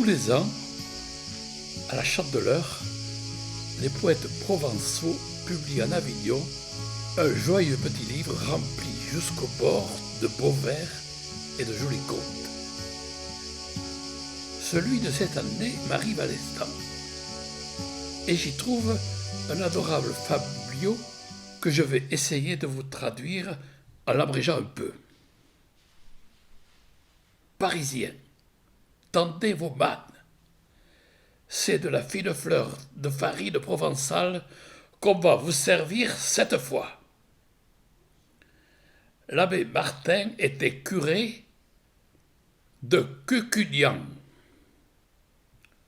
Tous les ans, à la Chandeleur, les poètes provençaux publient en Avignon un joyeux petit livre rempli jusqu'au bord de beaux vers et de jolis contes. Celui de cette année m'arrive à l'instant, et j'y trouve un adorable fabliau que je vais essayer de vous traduire en l'abrégeant un peu. Parisiens, tendez vos mannes. C'est de la fine fleur de farine provençale qu'on va vous servir cette fois. L'abbé Martin était curé de Cucugnan,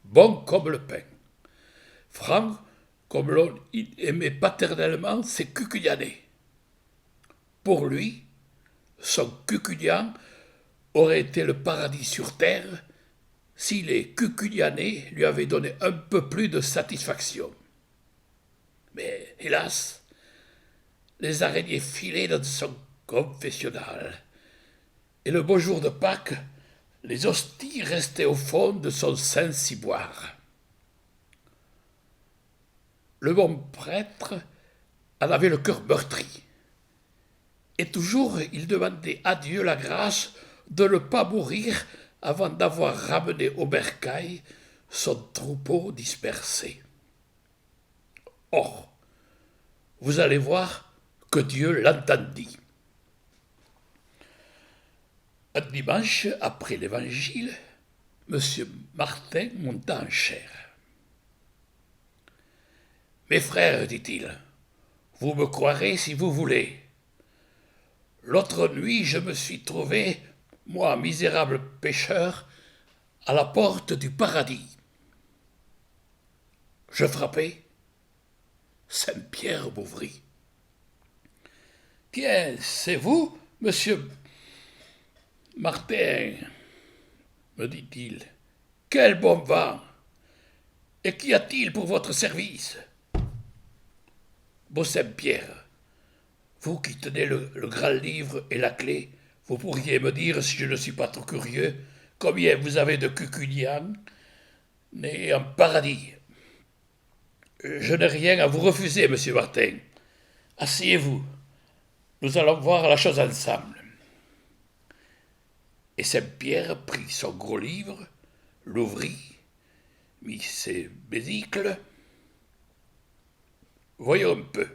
bon comme le pain, franc comme l'on aimait paternellement ses Cucugnanais. Pour lui, son Cucugnan aurait été le paradis sur terre si les Cucugnanais lui avaient donné un peu plus de satisfaction. Mais, hélas, les araignées filaient dans son confessionnal, et le beau jour de Pâques, les hosties restaient au fond de son saint ciboire. Le bon prêtre en avait le cœur meurtri, et toujours il demandait à Dieu la grâce de ne pas mourir avant d'avoir ramené au bercail son troupeau dispersé. Or, vous allez voir que Dieu l'entendit. Un dimanche, après l'évangile, M. Martin monta en chair. « Mes frères, dit-il, vous me croirez si vous voulez. L'autre nuit, je me suis trouvé, moi, misérable pécheur, à la porte du paradis. Je frappai. Saint-Pierre m'ouvrit. « Tiens, c'est vous, monsieur Martin, me dit-il. Quel bon vent! Et qu'y a-t-il pour votre service? Beau Saint-Pierre, vous qui tenez le grand livre et la clé, vous pourriez me dire, si je ne suis pas trop curieux, combien vous avez de Cucugnan nés en paradis? Je n'ai rien à vous refuser, monsieur Martin. Asseyez-vous. Nous allons voir la chose ensemble. Et Saint-Pierre prit son gros livre, l'ouvrit, mit ses besicles. Voyons un peu.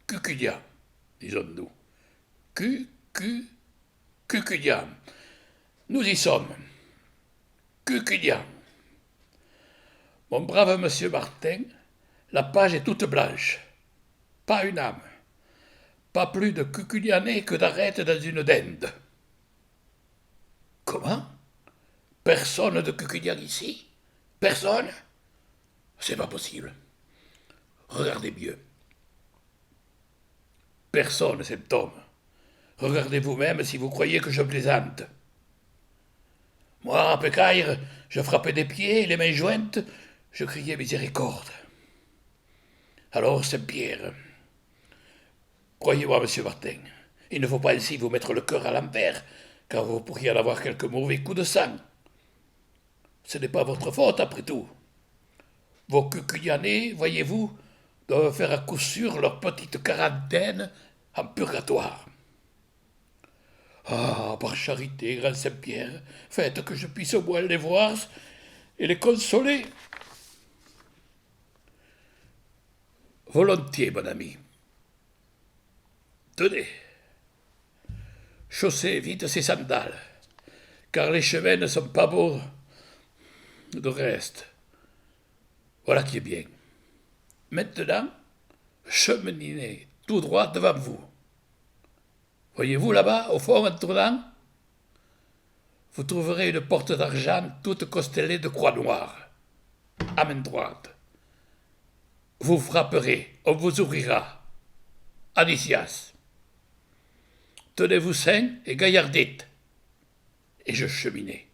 Cucugnan, disons-nous. Cucugnan. Nous y sommes. Cucugnan. Mon brave monsieur Martin, la page est toute blanche. Pas une âme. Pas plus de Cucugnanais que d'arêtes dans une dinde. Comment? Personne de Cucugnan ici? Personne? C'est pas possible. Regardez mieux. Personne, cet homme. Regardez vous-même si vous croyez que je plaisante. Moi, Pécaïre, je frappais des pieds, les mains jointes, je criais miséricorde. Alors, Saint-Pierre, croyez-moi, monsieur Martin, il ne faut pas ainsi vous mettre le cœur à l'envers, car vous pourriez en avoir quelques mauvais coups de sang. Ce n'est pas votre faute, après tout. Vos Cucugnanais, voyez-vous, doivent faire à coup sûr leur petite quarantaine en purgatoire. Ah, par charité, grand Saint-Pierre, faites que je puisse au moins les voir et les consoler. Volontiers, mon ami. Tenez, chaussez vite ces sandales, car les chemins ne sont pas beaux de reste. Voilà qui est bien. Maintenant, cheminez tout droit devant vous. Voyez-vous là-bas, au fond, en tournant? Vous trouverez une porte d'argent toute constellée de croix noires, à main droite. Vous frapperez, on vous ouvrira. Anicias. Tenez-vous sain et gaillardite. Et je cheminais.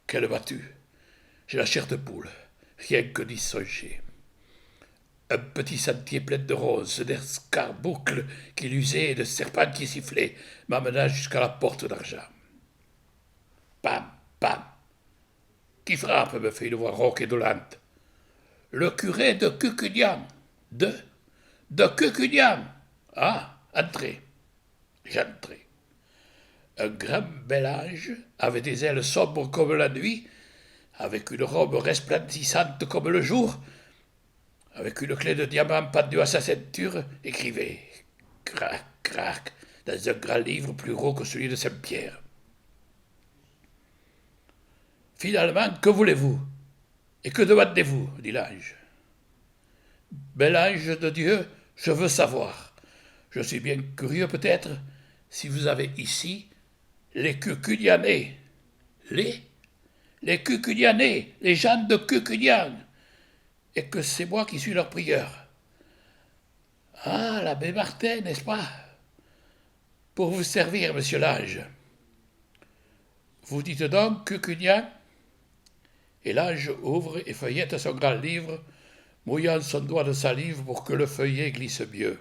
Quelle battue. J'ai la chair de poule, rien que d'y songer. Un petit sentier plein de roses, d'escarboucles qui luisaient et de serpents qui sifflaient, m'amena jusqu'à la porte d'argent. Pam, pam. qui frappe, me fait une voix rauque et dolente. Le curé de Cucugnan. De Cucugnan. Ah, entrez. J'entrai. Un grand bel ange, avec des ailes sombres comme la nuit, avec une robe resplendissante comme le jour, avec une clé de diamant pendue à sa ceinture, écrivait, crac, crac, dans un grand livre plus gros que celui de Saint-Pierre. Finalement, que voulez-vous? Et que demandez-vous? Dit l'ange. Bel ange de Dieu, je veux savoir. Je suis bien curieux peut-être si vous avez ici les Cucugnanais. Les Cucugnanais, les gens de Cucugnan, et que c'est moi qui suis leur prieur. Ah, l'abbé Martin, n'est-ce pas? Pour vous servir, monsieur l'ange. Vous dites donc Cucugnan? Et l'ange ouvre et feuillette son grand livre, mouillant son doigt de salive pour que le feuillet glisse mieux.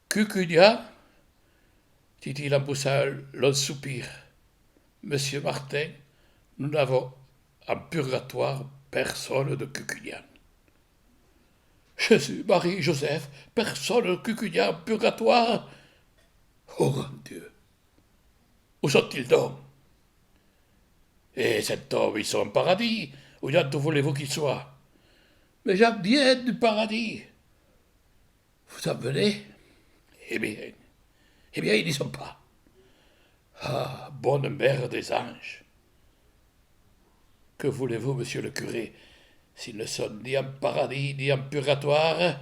Cucugnan, dit-il en poussant un long soupir. Monsieur Martin, nous n'avons en purgatoire personne de Cucugnan. Jésus, Marie, Joseph, personne de Cucugnan en purgatoire? Oh mon Dieu! Où sont-ils donc? Et cet homme, ils sont en paradis, où voulez-vous qu'ils soient? Mais j'aime bien du paradis. Vous en venez? Eh bien, ils n'y sont pas. Ah, bonne mère des anges! Que voulez-vous, monsieur le curé? S'ils ne sont ni en paradis, ni en purgatoire,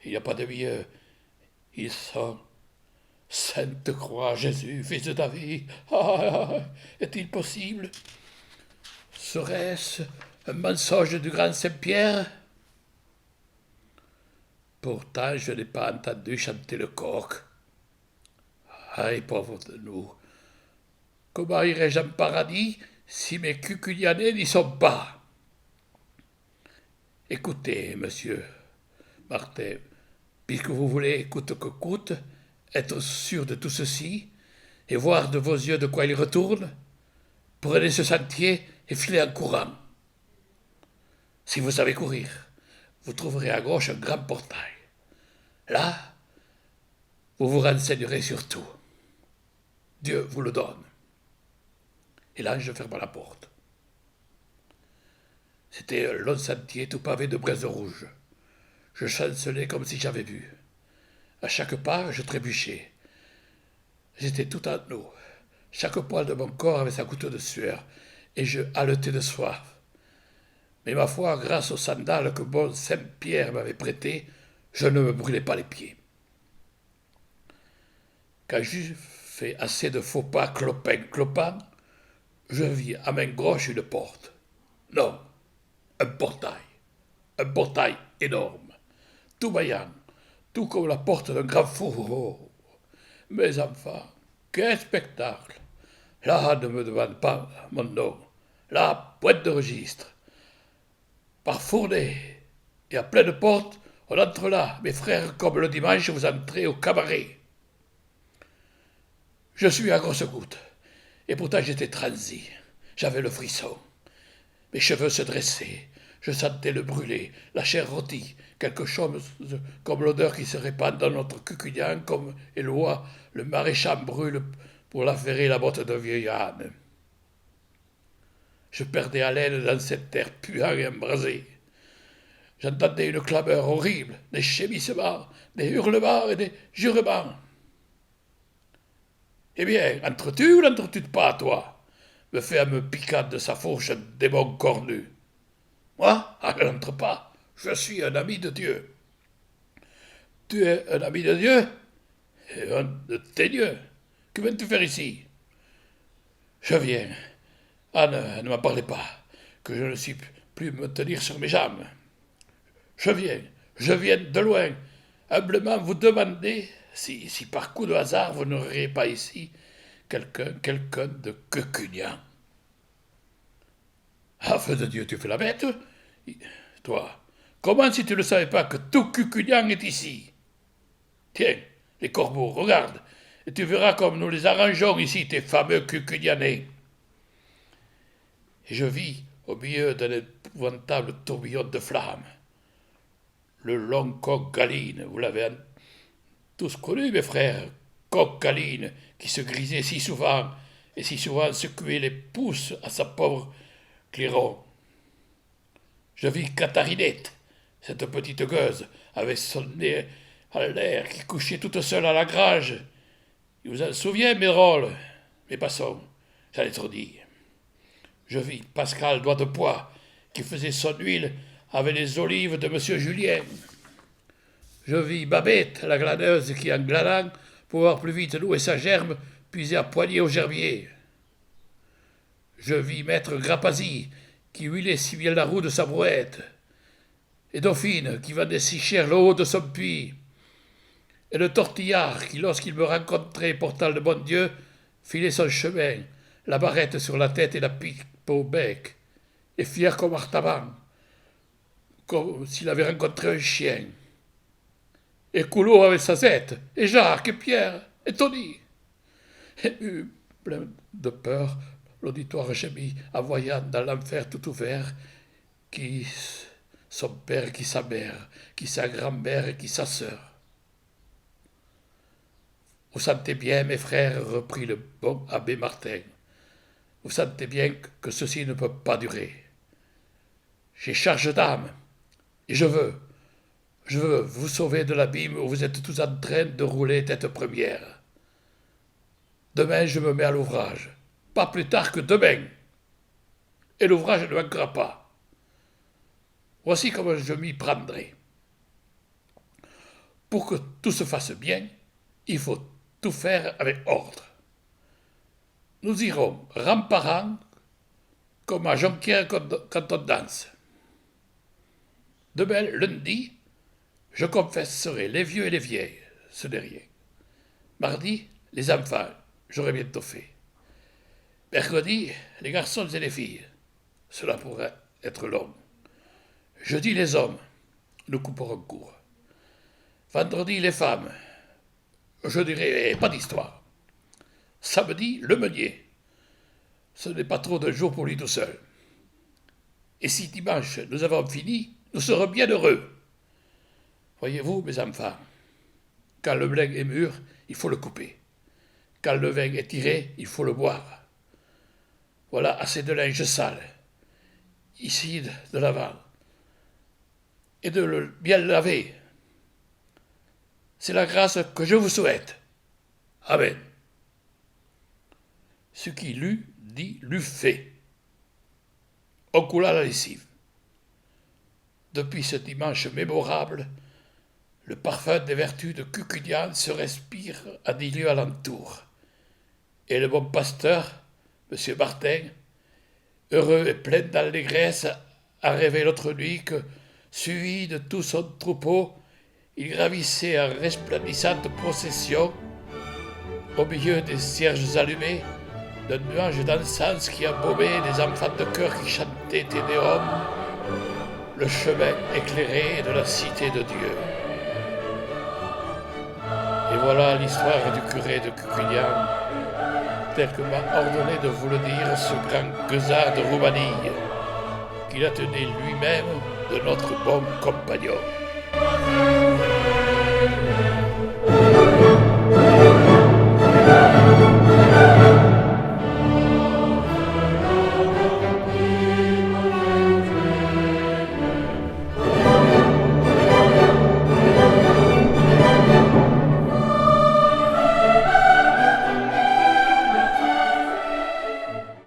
il n'y a pas de mieux. Ils sont Sainte Croix, Jésus, fils de David. Ah, est-il possible? Serait-ce un mensonge du grand Saint-Pierre? Pourtant, je n'ai pas entendu chanter le coq. Aïe, pauvre de nous! Comment irais-je en paradis si mes Cucugnanais n'y sont pas? Écoutez, monsieur Martin, puisque vous voulez, coûte que coûte, être sûr de tout ceci, et voir de vos yeux de quoi il retourne, prenez ce sentier et filez en courant. Si vous savez courir, vous trouverez à gauche un grand portail. Là, vous vous renseignerez sur tout. Dieu vous le donne. Et l'ange ferma la porte. C'était un long sentier tout pavé de braises rouges. Je chancelais comme si j'avais vu. À chaque pas, je trébuchais. J'étais tout en eau. Chaque poil de mon corps avait sa goutte de sueur, et je haletais de soif. Mais ma foi, grâce aux sandales que bon Saint-Pierre m'avait prêtées, je ne me brûlais pas les pieds. Quand j'eus fait assez de faux pas clopin-clopant, je vis à main gauche une porte. Non, un portail énorme, tout vaillant, tout comme la porte d'un grand four. Oh, mes enfants, quel spectacle! Là, ne me demande pas mon nom. Là, pointe de registre. Par fournée et à pleine porte, on entre là, mes frères, comme le dimanche, vous entrez au cabaret. Je suis à grosse goutte, et pourtant j'étais transi. J'avais le frisson. Mes cheveux se dressaient, je sentais le brûler, la chair rôtie, quelque chose comme l'odeur qui se répand dans notre Cucugnan, comme Éloi, le maréchal brûle pour l'affairer la botte d'un vieil âne. Je perdais haleine dans cet air puant et embrasé. J'entendais une clameur horrible, des gémissements, des hurlements et des jurements. Eh bien, entres-tu ou n'entres-tu pas, toi? Me fait en me piquant de sa fourche un démon cornu. Moi? Ah, je n'entre pas. Je suis un ami de Dieu. Tu es un ami de Dieu? Et un de tes dieux. Que viens-tu faire ici? Je viens. Ah, ne m'en parlez pas, que je ne suis plus me tenir sur mes jambes. Je viens de loin, humblement vous demander si par coup de hasard vous n'auriez pas ici quelqu'un de Cucugnan. Ah, feu de Dieu, tu fais la bête? Toi, comment si tu ne savais pas que tout Cucugnan est ici? Tiens, les corbeaux, regarde, et tu verras comme nous les arrangeons ici, tes fameux Cucugnanais. et je vis, au milieu d'un épouvantable tourbillon de flammes, le long coq Galine, vous l'avez tous connu, mes frères, coq Galine, qui se grisait si souvent, et si souvent secouait les pouces à sa pauvre Clairon. Je vis Catharinette, cette petite gueuse, avec son nez à l'air, qui couchait toute seule à la grange. Il vous en souvient, mes drôles? Mais passons, j'en ai trop dit. Je vis Pascal Doigt de Poix, qui faisait son huile avec les olives de monsieur Julien. Je vis Babette, la glaneuse, qui, en glanant, pour voir plus vite louer sa gerbe, puisait à poignée au gerbier. Je vis maître Grapasi, qui huilait si bien la roue de sa brouette, et Dauphine, qui vendait si cher le haut de son puits, et le tortillard, qui, lorsqu'il me rencontrait portant le bon Dieu, filait son chemin, la barrette sur la tête et la pipe au bec, et fier comme Artaban, comme s'il avait rencontré un chien. Et Coulot avec sa zette, et Jacques, et Pierre, et Tony. Et plein de peur, l'auditoire gémit en voyant dans l'enfer tout ouvert qui son père, qui sa mère, qui sa grand-mère et qui sa sœur. Vous sentez bien, mes frères, reprit le bon abbé Martin, vous sentez bien que ceci ne peut pas durer. J'ai charge d'âme, et je veux vous sauver de l'abîme où vous êtes tous en train de rouler tête première. Demain, je me mets à l'ouvrage, pas plus tard que demain, et l'ouvrage ne manquera pas. Voici comment je m'y prendrai. Pour que tout se fasse bien, il faut tout faire avec ordre. Nous irons rang par rang, comme à Jonquière quand on danse. Demain, lundi, je confesserai les vieux et les vieilles, ce n'est rien. Mardi, les enfants, j'aurai bientôt fait. Mercredi, les garçons et les filles, cela pourrait être long. Jeudi, les hommes, nous couperons court. Vendredi, les femmes, je dirai pas d'histoire. Samedi, le meunier, ce n'est pas trop de jours pour lui tout seul. Et si dimanche nous avons fini, nous serons bien heureux. Voyez-vous, mes enfants, quand le blé est mûr, il faut le couper. Quand le vin est tiré, il faut le boire. Voilà assez de linge sale, ici de l'avant, et de le bien laver. C'est la grâce que je vous souhaite. Amen. Ce qui l'eût dit, l'eût fait. On coula la lessive. Depuis ce dimanche mémorable, le parfum des vertus de Cucugnan se respire à 10 lieues alentour. Et le bon pasteur, M. Martin, heureux et plein d'allégresse, a rêvé l'autre nuit que, suivi de tout son troupeau, il gravissait en resplendissante procession, au milieu des cierges allumés, d'un nuage d'encens qui embaumait des enfants de chœur qui chantaient Te Deum, le chemin éclairé de la cité de Dieu. Et voilà l'histoire du curé de Cucugnan, tel que m'a ordonné de vous le dire ce grand gueusard de Roumanie, qu'il a tenu lui-même de notre bon compagnon.